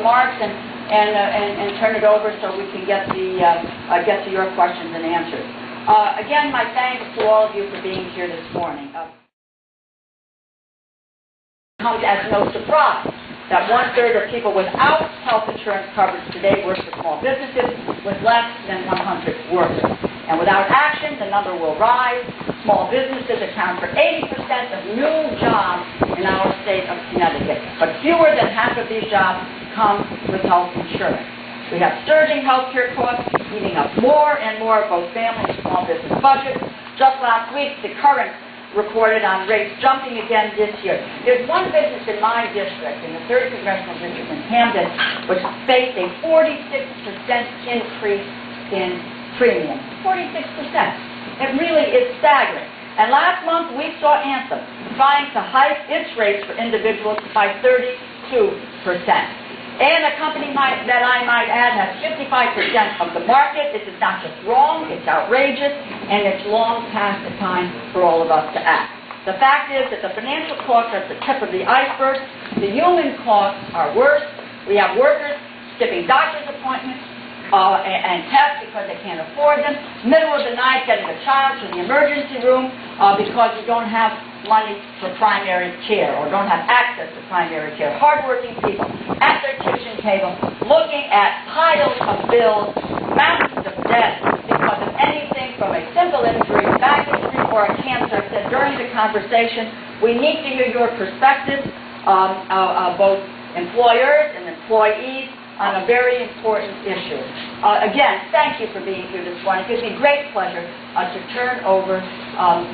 remarks and turn it over so we can get to your questions and answers. Again, my thanks to all of you for being here this morning. It comes as no surprise that 1/3 of people without health insurance coverage today work for small businesses with less than 100 workers. And without action, the number will rise. Small businesses account for 80% of new jobs in our state of Connecticut. But fewer than half of these jobs come with health insurance. We have surging health care costs, eating up more and more of both family and small business budgets. Just last week, the current reported on rates jumping again this year. There's one business in my district, in the 3rd Congressional District in Camden, which faced a 46% increase in premium. 46%. It really is staggering. And last month we saw Anthem trying to hike its rates for individuals by 32%. And a company that I might add has 55% of the market. This is not just wrong, it's outrageous, and it's long past the time for all of us to act. The fact is that the financial costs are at the tip of the iceberg. The human costs are worse. We have workers skipping doctor's appointments and tests because they can't afford them. Middle of the night getting a child to the emergency room because you don't have money for primary care or don't have access to primary care. Hardworking people at their kitchen table looking at piles of bills, mountains of debt because of anything from a simple injury, back injury, or a cancer. I said during the conversation, we need to hear your perspectives, both employers and employees, on a very important issue. Again, thank you for being here this morning. It gives me great pleasure to turn over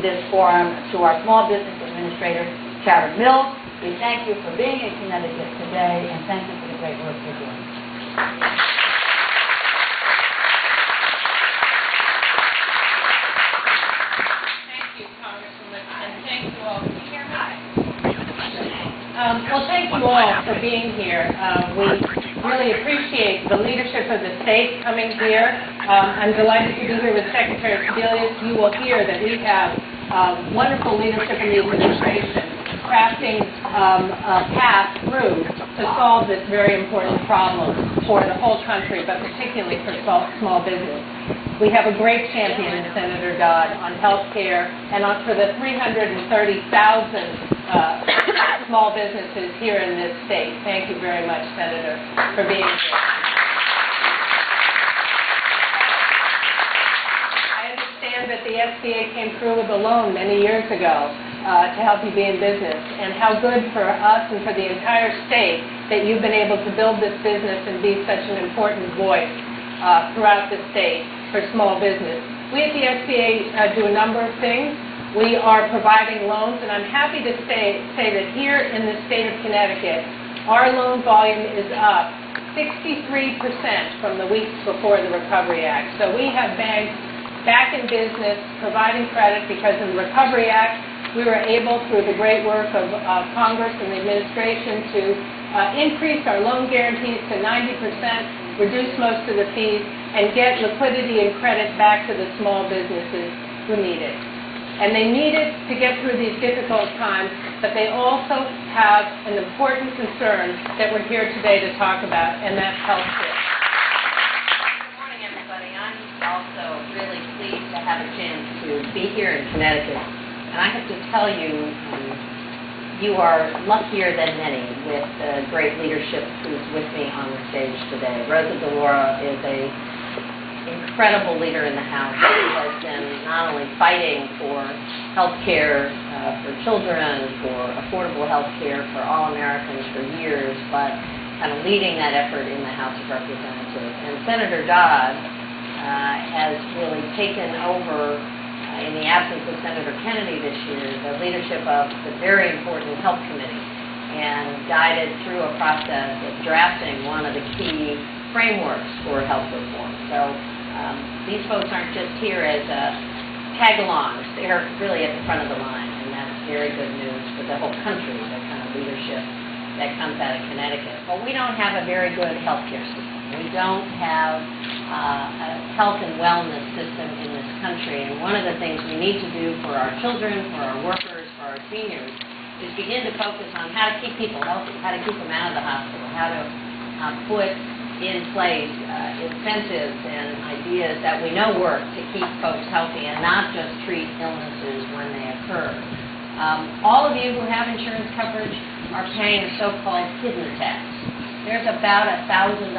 this forum to our Small Business Administrator, Karen Mills. We thank you for being in Connecticut today, and thank you for the great work you're doing. Thank you, Congresswoman, and thank you all. Can you hear me? Well, thank you all for being here. We really appreciate the leadership of the state coming here. I'm delighted to be here with Secretary Sebelius. You will hear that we have wonderful leadership in the administration crafting a path through to solve this very important problem for the whole country, but particularly for small business. We have a great champion in Senator Dodd on health care and for the 330,000 small businesses here in this state. Thank you very much, Senator, for being here. I understand that the SBA came through with a loan many years ago to help you be in business, and how good for us and for the entire state that you've been able to build this business and be such an important voice throughout the state for small business. We at the SBA do a number of things. We are providing loans, and I'm happy to say that here in the state of Connecticut, our loan volume is up 63% from the weeks before the Recovery Act. So we have banks back in business providing credit because in the Recovery Act, we were able, through the great work of Congress and the administration, to increase our loan guarantees to 90%, reduce most of the fees, and get liquidity and credit back to the small businesses who need it. And they need it to get through these difficult times, but they also have an important concern that we're here today to talk about, and that's health care. Good morning, everybody. I'm also really pleased to have a chance to be here in Connecticut. And I have to tell you, you are luckier than many with the great leadership who's with me on the stage today. Rosa DeLauro is an incredible leader in the House. She has been not only fighting for health care for children, for affordable health care for all Americans for years, but kind of leading that effort in the House of Representatives. And Senator Dodd has really taken over, in the absence of Senator Kennedy this year, the leadership of the very important Health Committee and guided through a process of drafting one of the key frameworks for health reform. So these folks aren't just here as tag-alongs. They're really at the front of the line, and that's very good news for the whole country, the kind of leadership that comes out of Connecticut. But we don't have a very good health care system. We don't have a health and wellness system in this country, and one of the things we need to do for our children, for our workers, for our seniors, is begin to focus on how to keep people healthy, how to keep them out of the hospital, how to put in place incentives and ideas that we know work to keep folks healthy and not just treat illnesses when they occur. All of you who have insurance coverage are paying a so-called hidden tax. There's about $1,000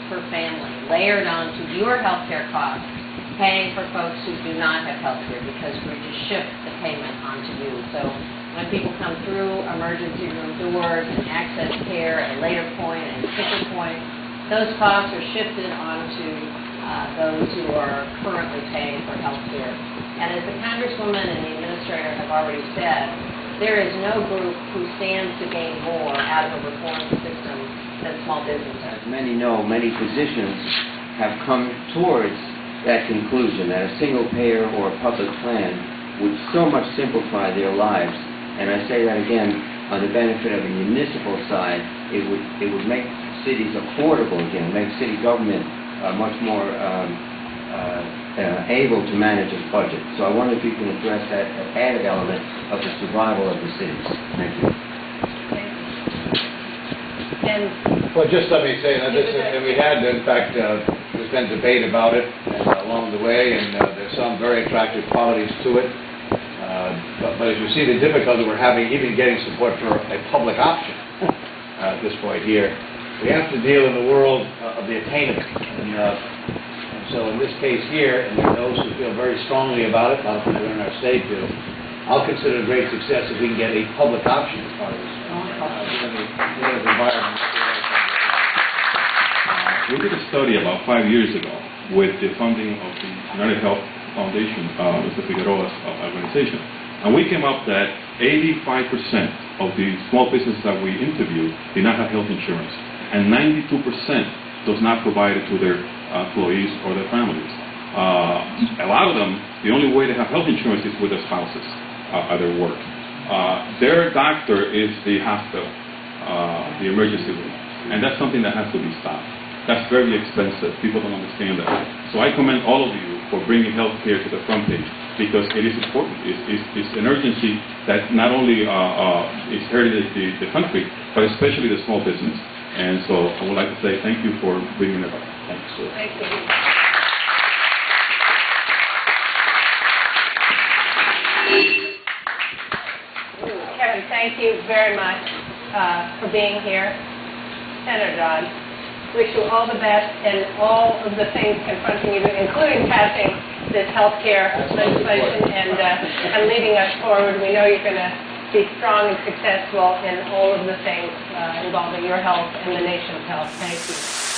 per family layered onto your health care costs, paying for folks who do not have health care because we just shift the payment onto you. So when people come through emergency room doors and access care at a later point and ticker point, those costs are shifted onto those who are currently paying for health care. And as the Congresswoman and the Administrator have already said, there is no group who stands to gain more out of a reformed system than small businesses. As many know, many physicians have come towards that conclusion that a single payer or a public plan would so much simplify their lives. And I say that again, on the benefit of the municipal side, it would make cities affordable again, make city government much more able to manage its budget. So I wonder if you can address that added element of the survival of the cities. Thank you. Well, just let me say that we had, in fact, there's been debate about it along the way, and there's some very attractive qualities to it. But as you see, the difficulty we're having, even getting support for a public option at this point here, we have to deal in the world of the attainable. And so in this case here, and there are those who feel very strongly about it, a lot of people in our state do, I'll consider it a great success if we can get a public option as part of this. Environment. We did a study about 5 years ago with the funding of the United Health Foundation, Mr. Figueroa's organization. And we came up that 85% of the small businesses that we interviewed did not have health insurance. And 92% does not provide it to their employees or their families. A lot of them, the only way they have health insurance is with their spouses at their work. Their doctor is the hospital, the emergency room. And that's something that has to be stopped. That's very expensive. People don't understand that. So I commend all of you for bringing health care to the front page because it is important. It's an urgency that not only is hurting the country, but especially the small business. And so I would like to say thank you for bringing it up. Thanks. Thank you. Kevin, thank you very much for being here. Senator Dodd, wish you all the best in all of the things confronting you, including passing this health care legislation and leading us forward. We know you're going to be strong and successful in all of the things involving your health and the nation's health. Thank you.